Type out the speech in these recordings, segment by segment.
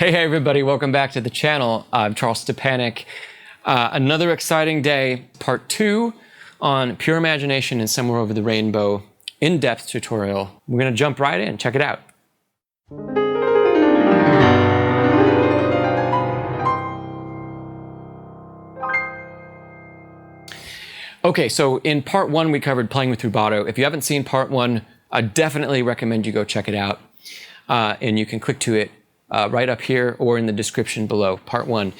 Hey everybody, welcome back to the channel. I'm Charles Szczepanek. Another exciting day, part 2 on Pure Imagination and Somewhere Over the Rainbow in-depth tutorial. We're going to jump right in, check it out. Okay, so in part 1 we covered playing with rubato. If you haven't seen part 1, I definitely recommend you go check it out. And you can click to it right up here or in the description below, part 1.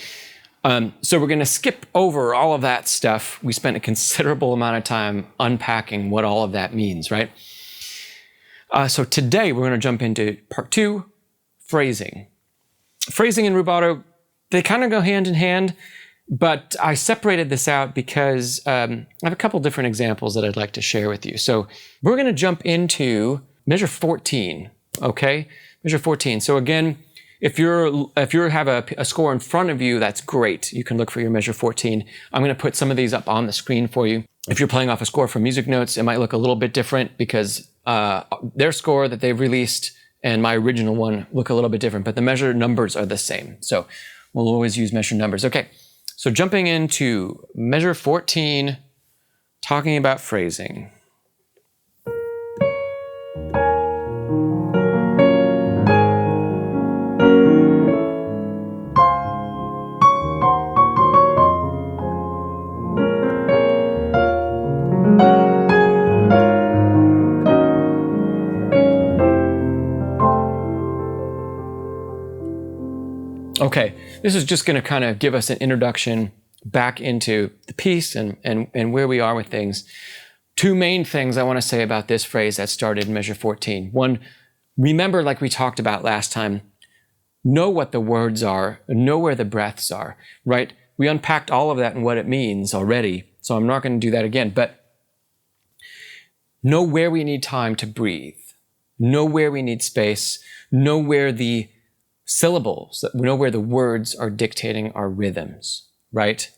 So we're going to skip over all of that stuff. We spent a considerable amount of time unpacking what all of that means, right? So today we're going to jump into part 2, phrasing. Phrasing and rubato, they kind of go hand in hand, but I separated this out because I have a couple different examples that I'd like to share with you. So we're going to jump into measure 14, okay? Measure 14. So again, if you have a score in front of you, that's great. You can look for your measure 14. I'm going to put some of these up on the screen for you. If you're playing off a score from Music Notes, it might look a little bit different because their score that they've released and my original one look a little bit different, but the measure numbers are the same. So we'll always use measure numbers. Okay, so jumping into measure 14, talking about phrasing. Okay, this is just going to kind of give us an introduction back into the piece and where we are with things. Two main things I want to say about this phrase that started in measure 14. One, remember, like we talked about last time, know what the words are, know where the breaths are, right? We unpacked all of that and what it means already, so I'm not going to do that again, but know where we need time to breathe, know where we need space, know where the syllables, we know where the words are dictating our rhythms, right?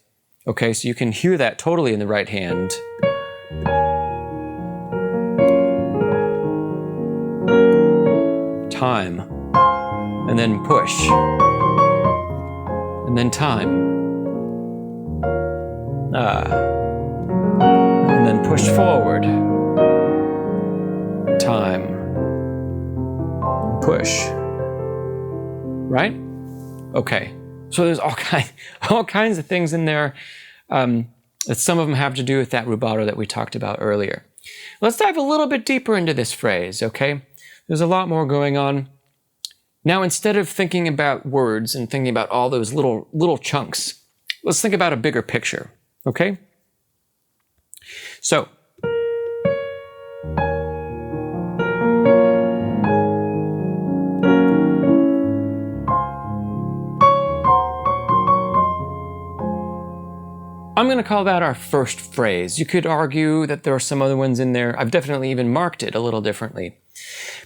Okay, so you can hear that totally in the right hand. Time, and then push, and then time, and then push forward, time, push. Right? Okay. So there's all kinds of things in there. That some of them have to do with that rubato that we talked about earlier. Let's dive a little bit deeper into this phrase, okay? There's a lot more going on. Now, instead of thinking about words and thinking about all those little chunks, let's think about a bigger picture, okay? So, I'm going to call that our first phrase. You could argue that there are some other ones in there. I've definitely even marked it a little differently.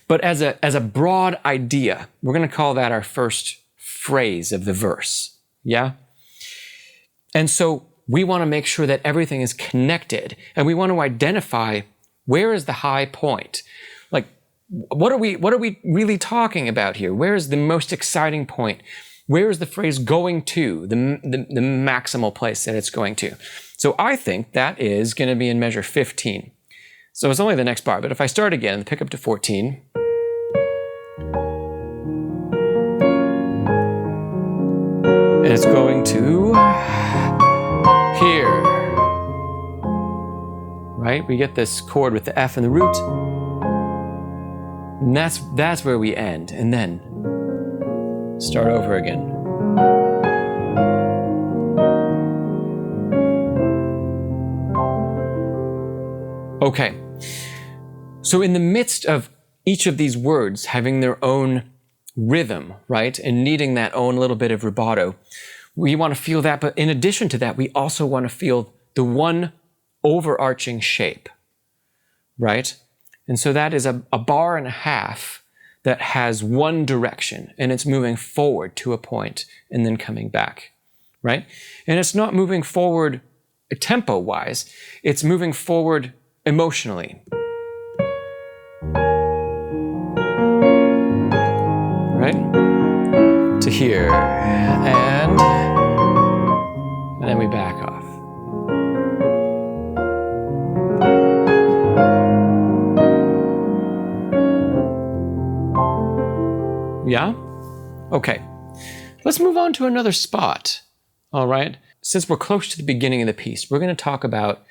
But as a broad idea, we're going to call that our first phrase of the verse. Yeah? And so we want to make sure that everything is connected, and we want to identify where is the high point. Like, what are we really talking about here? Where is the most exciting point? Where is the phrase going to, the maximal place that it's going to? So I think that is going to be in measure 15. So it's only the next bar, but if I start again and pick up to 14, and it's going to here, right? We get this chord with the F and the root, and that's where we end, and then start over again. Okay, so in the midst of each of these words having their own rhythm, right, and needing that own little bit of rubato, we want to feel that, but in addition to that, we also want to feel the one overarching shape, right? And so that is a bar and a half that has one direction, and it's moving forward to a point and then coming back, right? And it's not moving forward tempo-wise, it's moving forward emotionally. Right? to here, and then we back off. Yeah? Okay. Let's move on to another spot. All right? Since we're close to the beginning of the piece, we're going to talk about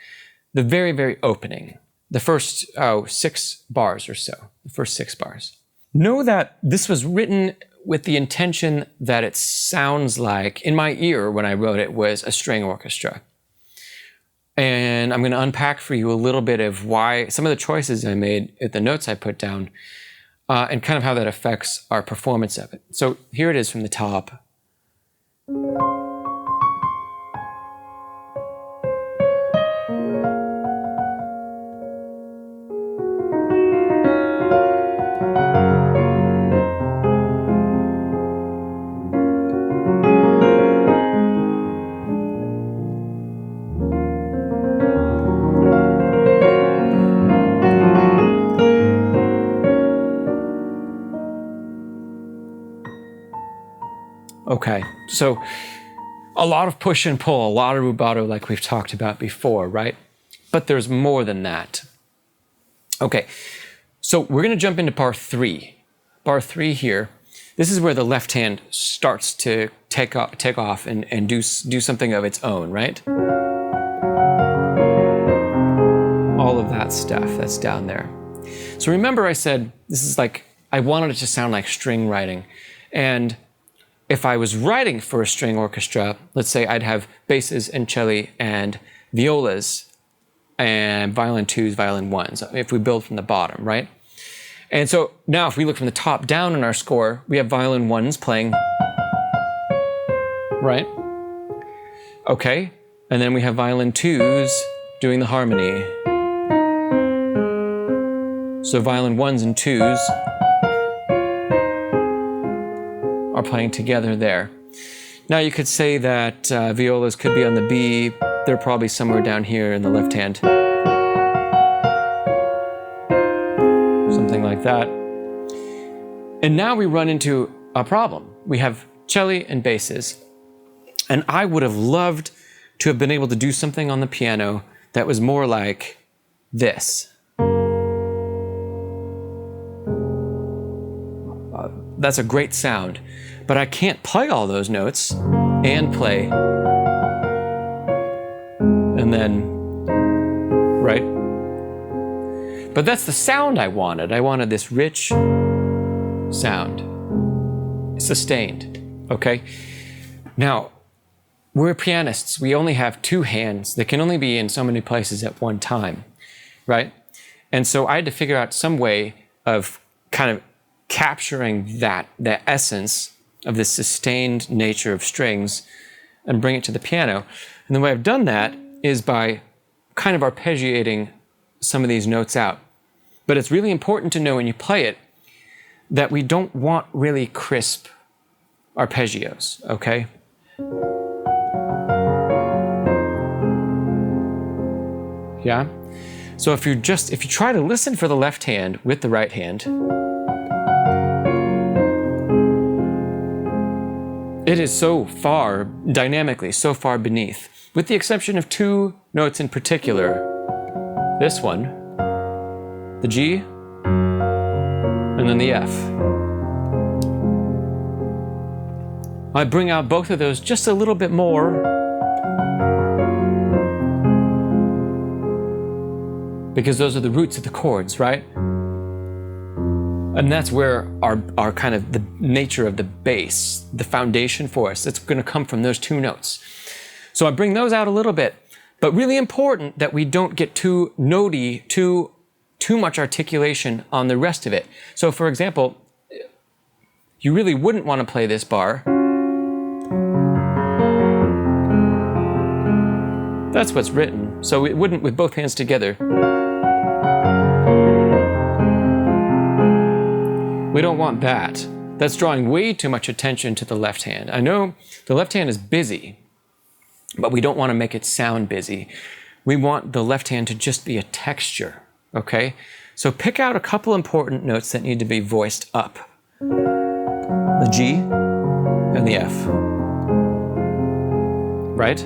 the very, very opening. The first 6 bars or so. The first 6 bars. Know that this was written with the intention that it sounds like, in my ear when I wrote it, was a string orchestra. And I'm going to unpack for you a little bit of why, some of the choices I made at the notes I put down, and kind of how that affects our performance of it. So here it is from the top. Okay, so a lot of push and pull, a lot of rubato like we've talked about before, right? But there's more than that. Okay, so we're going to jump into bar 3. Bar 3 here, this is where the left hand starts to take off and do something of its own, right? All of that stuff that's down there. So remember I said this is like, I wanted it to sound like string writing. And if I was writing for a string orchestra, let's say I'd have basses and cello and violas and violin 2s, violin 1s, if we build from the bottom, right? And so now if we look from the top down in our score, we have violin 1s playing, right? Okay, and then we have violin 2s doing the harmony. So violin 1s and 2s are playing together there. Now you could say that violas could be on the B. They're probably somewhere down here in the left hand. Something like that. And now we run into a problem. We have cello and basses. And I would have loved to have been able to do something on the piano that was more like this. That's a great sound, but I can't play all those notes and play and then, right? But that's the sound I wanted. I wanted this rich sound, sustained, okay? Now, we're pianists. We only have 2 hands. They can only be in so many places at one time, right? And so I had to figure out some way of kind of capturing the essence of this sustained nature of strings and bring it to the piano. And the way I've done that is by kind of arpeggiating some of these notes out. But it's really important to know when you play it that we don't want really crisp arpeggios, okay? Yeah? So if you try to listen for the left hand with the right hand, it is so far, dynamically, so far beneath, with the exception of 2 notes in particular. This one, the G, and then the F. I bring out both of those just a little bit more. Because those are the roots of the chords, right? And that's where our kind of the nature of the bass, the foundation for us, it's going to come from those 2 notes. So I bring those out a little bit, but really important that we don't get too notey, too much articulation on the rest of it. So for example, you really wouldn't want to play this bar. That's what's written. So it wouldn't with both hands together. We don't want that. That's drawing way too much attention to the left hand. I know the left hand is busy, but we don't want to make it sound busy. We want the left hand to just be a texture, okay? So pick out a couple important notes that need to be voiced up. The G and the F. Right?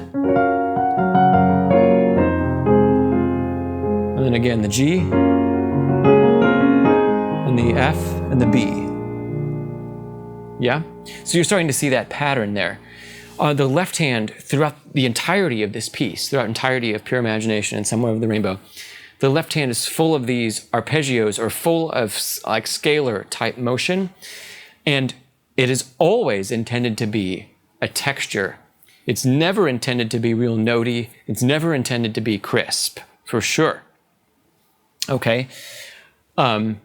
And then again the G, and the F, and the B. Yeah? So you're starting to see that pattern there. The left hand, throughout the entirety of this piece, throughout the entirety of Pure Imagination and Somewhere Over the Rainbow, the left hand is full of these arpeggios, or full of like scalar type motion, and it is always intended to be a texture. It's never intended to be real notey. It's never intended to be crisp, for sure. Okay, so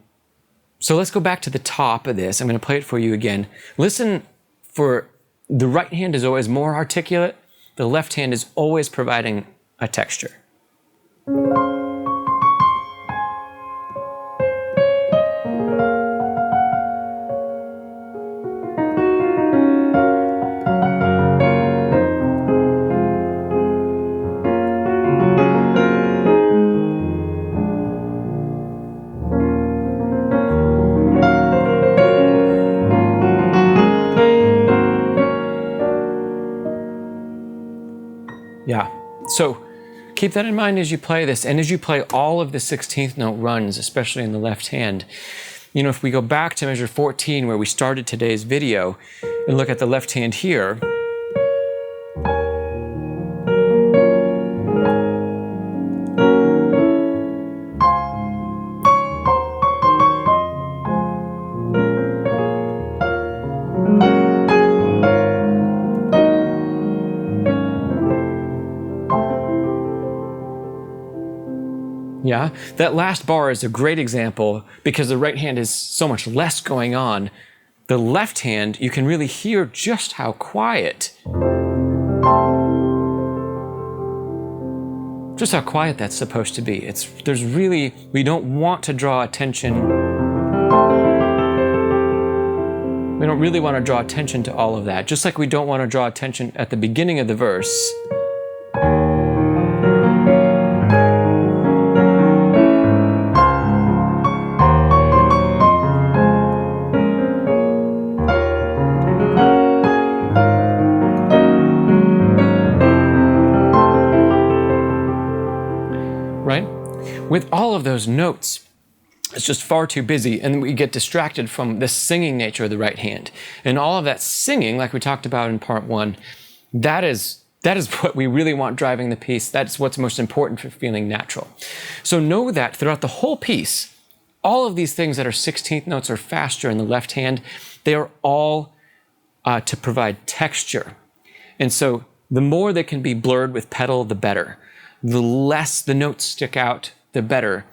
let's go back to the top of this. I'm going to play it for you again. Listen for the right hand is always more articulate. The left hand is always providing a texture. Yeah, so keep that in mind as you play this, and as you play all of the 16th note runs, especially in the left hand. You know, if we go back to measure 14 where we started today's video and look at the left hand here, yeah, that last bar is a great example because the right hand is so much less going on. The left hand, you can really hear just how quiet that's supposed to be. We don't want to draw attention. We don't really want to draw attention to all of that, just like we don't want to draw attention at the beginning of the verse. With all of those notes, it's just far too busy, and we get distracted from the singing nature of the right hand. And all of that singing, like we talked about in part one, that is what we really want driving the piece. That's what's most important for feeling natural. So know that throughout the whole piece, all of these things that are 16th notes or faster in the left hand, they are all to provide texture. And so the more they can be blurred with pedal, the better. The less the notes stick out, the better.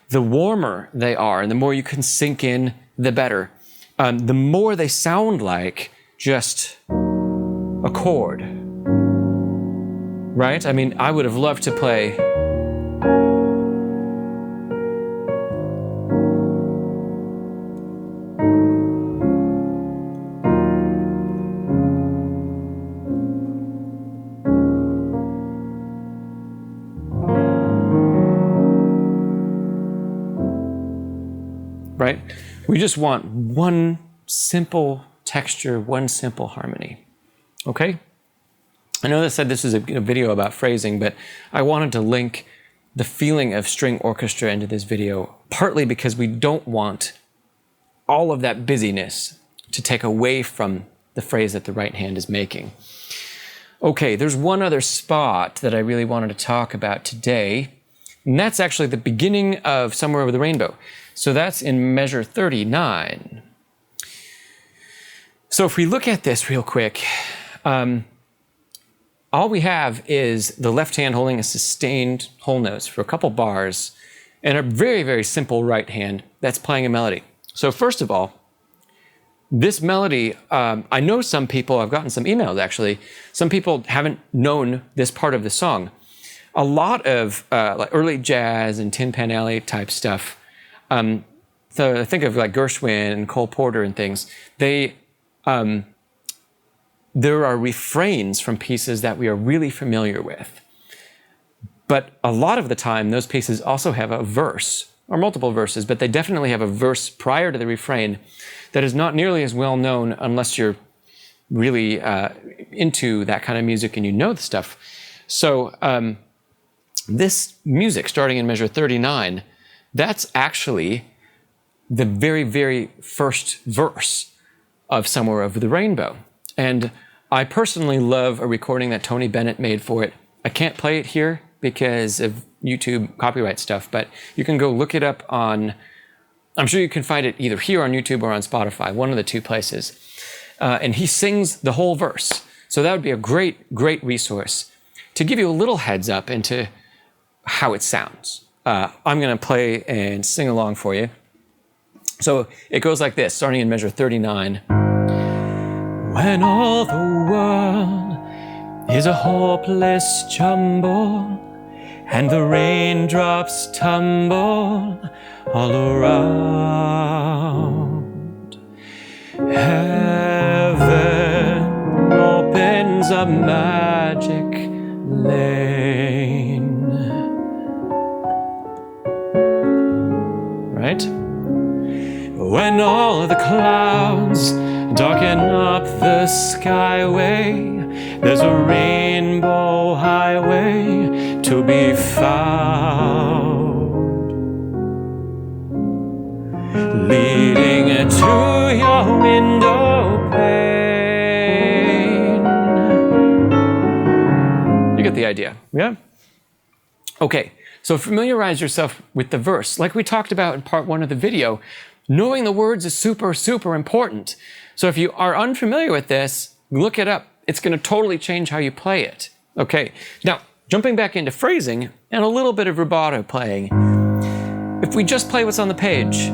The warmer they are, and the more you can sink in, the better. The more they sound like just a chord, right? I mean, I would have loved to play right? We just want one simple texture, one simple harmony, okay? I know I said this is a video about phrasing, but I wanted to link the feeling of string orchestra into this video, partly because we don't want all of that busyness to take away from the phrase that the right hand is making. Okay, there's one other spot that I really wanted to talk about today, and that's actually the beginning of Somewhere Over the Rainbow. So that's in measure 39. So if we look at this real quick, all we have is the left hand holding a sustained whole notes for a couple bars, and a very, very simple right hand that's playing a melody. So first of all, this melody, I know some people, I've gotten some emails actually, some people haven't known this part of the song. A lot of like early jazz and Tin Pan Alley type stuff, so think of like Gershwin and Cole Porter and things. There are refrains from pieces that we are really familiar with. But a lot of the time, those pieces also have a verse, or multiple verses, but they definitely have a verse prior to the refrain that is not nearly as well known unless you're really into that kind of music and you know the stuff. So this music starting in measure 39, that's actually the very, very first verse of Somewhere Over the Rainbow. And I personally love a recording that Tony Bennett made for it. I can't play it here because of YouTube copyright stuff, but you can go look it up on, I'm sure you can find it either here on YouTube or on Spotify, one of the two places. And he sings the whole verse. So that would be a great, great resource to give you a little heads up into how it sounds. I'm going to play and sing along for you. So it goes like this, starting in measure 39. When all the world is a hopeless jumble and the raindrops tumble all around, heaven opens a magic lane. Right? When all the clouds darken up the skyway, there's a rainbow highway to be found, leading to your window pane. You get the idea, yeah? Okay, so familiarize yourself with the verse. Like we talked about in part 1 of the video, knowing the words is super, super important. So if you are unfamiliar with this, look it up. It's going to totally change how you play it. Okay, now jumping back into phrasing and a little bit of rubato playing. If we just play what's on the page,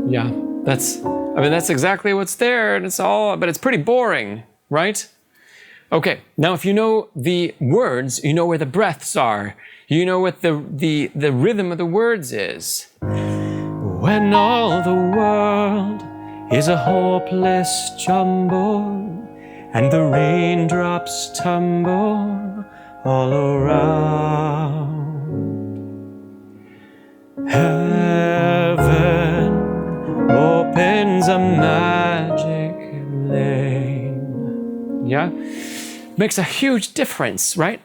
yeah, that's exactly what's there, and but it's pretty boring, right? Okay, now if you know the words, you know where the breaths are. You know what the rhythm of the words is. When all the world is a hopeless jumble and the raindrops tumble all around, heaven opens a magic lane. Yeah? Makes a huge difference, right?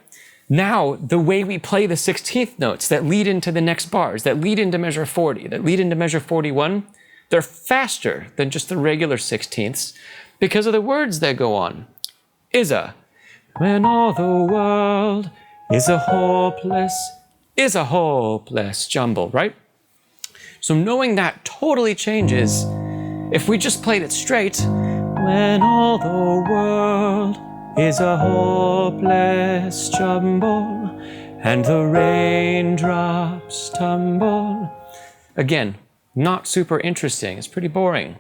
Now, the way we play the 16th notes that lead into the next bars, that lead into measure 40, that lead into measure 41, they're faster than just the regular 16ths because of the words that go on. Is-a. When all the world is a hopeless jumble, right? So knowing that totally changes if we just played it straight. When all the world is a hopeless jumble and the raindrops tumble. Again, not super interesting. It's pretty boring.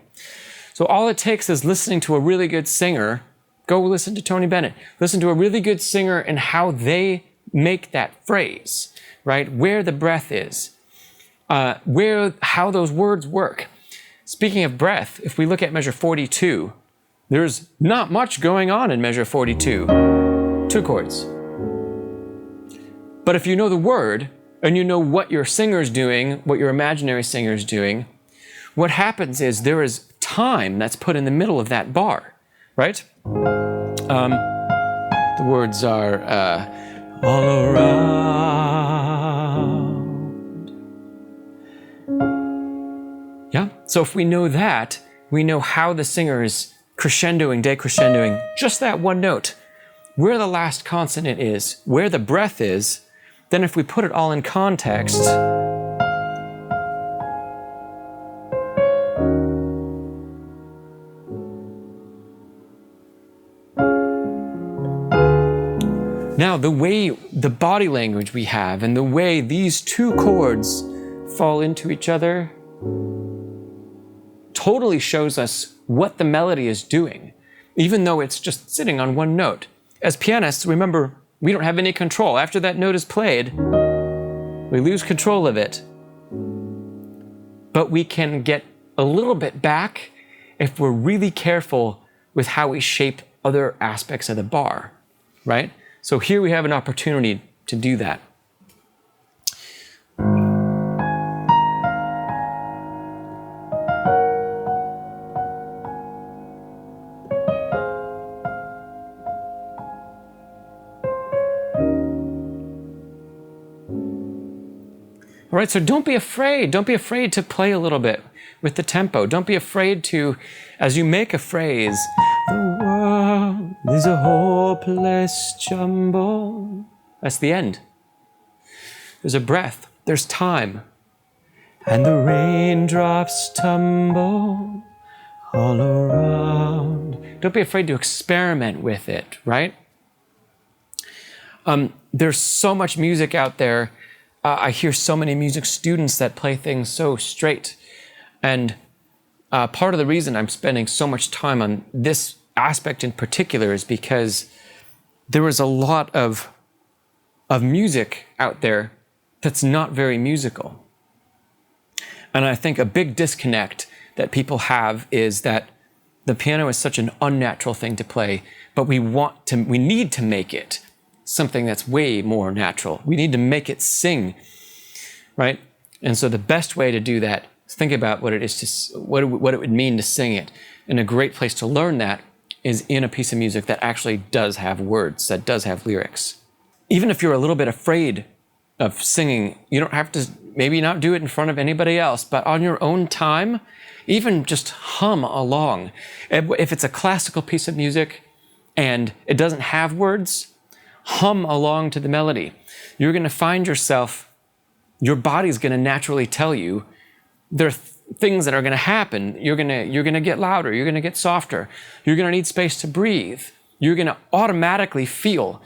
So all it takes is listening to a really good singer. Go listen to Tony Bennett. Listen to a really good singer and how they make that phrase, right? Where the breath is. How those words work. Speaking of breath, if we look at measure 42, there's not much going on in measure 42. 2 chords. But if you know the word, and you know what your singer's doing, what your imaginary singer's doing, what happens is there is time that's put in the middle of that bar, right? The words are all around. Yeah, so if we know that, we know how the singer is crescendoing, decrescendoing, just that one note, where the last consonant is, where the breath is, then if we put it all in context, now the way the body language we have and the way these 2 chords fall into each other totally shows us what the melody is doing, even though it's just sitting on one note. As pianists, remember, we don't have any control. After that note is played, we lose control of it. But we can get a little bit back if we're really careful with how we shape other aspects of the bar, right? So here we have an opportunity to do that. All right, so don't be afraid. Don't be afraid to play a little bit with the tempo. Don't be afraid to, as you make a phrase, the world is a hopeless jumble. That's the end. There's a breath. There's time. And the raindrops tumble all around. Don't be afraid to experiment with it, right? There's so much music out there. I hear so many music students that play things so straight. And part of the reason I'm spending so much time on this aspect in particular is because there is a lot of music out there that's not very musical. And I think a big disconnect that people have is that the piano is such an unnatural thing to play, but we need to make it something that's way more natural. We need to make it sing, right? And so the best way to do that is think about what it is to, what it would mean to sing it. And a great place to learn that is in a piece of music that actually does have words, that does have lyrics. Even if you're a little bit afraid of singing, you don't have to maybe not do it in front of anybody else, but on your own time, even just hum along. If it's a classical piece of music and it doesn't have words, hum along to the melody. You're going to find yourself, your body's going to naturally tell you there are things that are going to happen. You're going to get louder. You're going to get softer. You're going to need space to breathe. You're going to automatically feel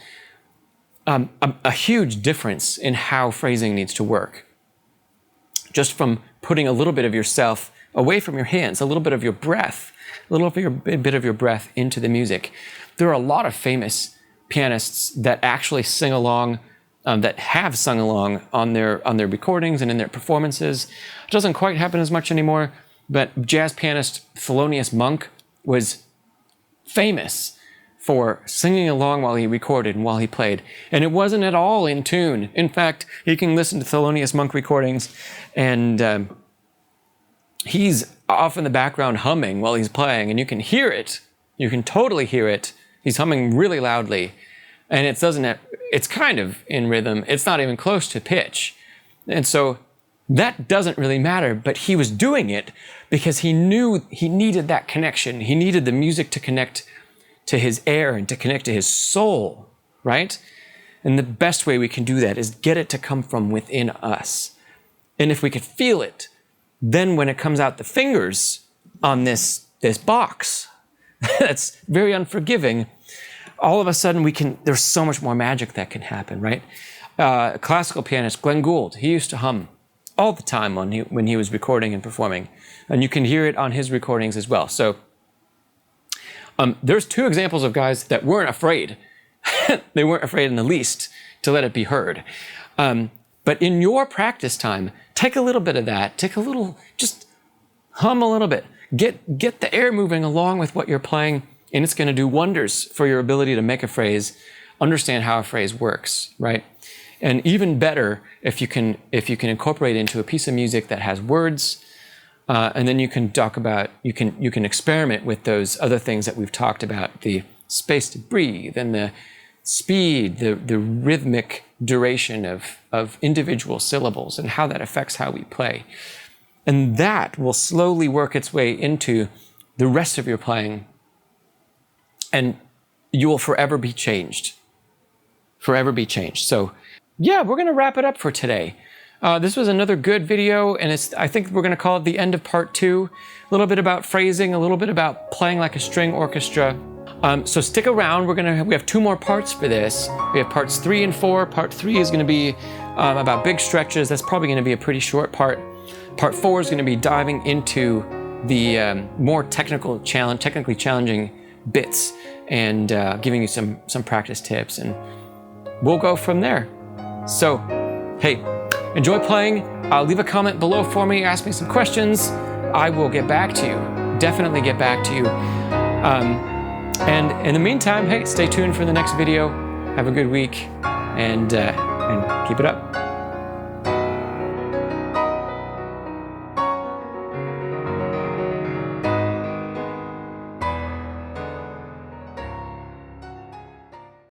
a huge difference in how phrasing needs to work. Just from putting a little bit of yourself away from your hands, a little bit of your breath, a little bit of your breath into the music. There are a lot of famous pianists that actually sing along, that have sung along on their recordings and in their performances. It doesn't quite happen as much anymore, but jazz pianist Thelonious Monk was famous for singing along while he recorded and while he played. And it wasn't at all in tune. In fact, you can listen to Thelonious Monk recordings and he's off in the background humming while he's playing, and you can hear it. You can totally hear it. He's humming really loudly, and it's kind of in rhythm. It's not even close to pitch. And so that doesn't really matter, but he was doing it because he knew he needed that connection. He needed the music to connect to his air and to connect to his soul, right? And the best way we can do that is get it to come from within us. And if we could feel it, then when it comes out the fingers on this box, that's very unforgiving, all of a sudden there's so much more magic that can happen, right? Classical pianist Glenn Gould, he used to hum all the time when he was recording and performing. And you can hear it on his recordings as well. So there's two examples of guys that weren't afraid. They weren't afraid in the least to let it be heard. But in your practice time, take a little bit of that. Just hum a little bit. Get the air moving along with what you're playing, and it's going to do wonders for your ability to make a phrase, understand how a phrase works, right? And even better if you can incorporate it into a piece of music that has words, and then you can talk about, you can experiment with those other things that we've talked about, the space to breathe and the speed, the rhythmic duration of individual syllables and how that affects how we play. And that will slowly work its way into the rest of your playing, and you will forever be changed. Forever be changed. So yeah, we're going to wrap it up for today. This was another good video, and I think we're going to call it the end of part 2. A little bit about phrasing, a little bit about playing like a string orchestra. So stick around. We have 2 more parts for this. We have parts 3 and 4. Part 3 is going to be about big stretches. That's probably going to be a pretty short part. Part 4 is going to be diving into the more technically challenging bits and giving you some practice tips, and we'll go from there. So, hey, enjoy playing. Leave a comment below for me. Ask me some questions. I will get back to you. Definitely get back to you. And in the meantime, hey, stay tuned for the next video. Have a good week, and keep it up.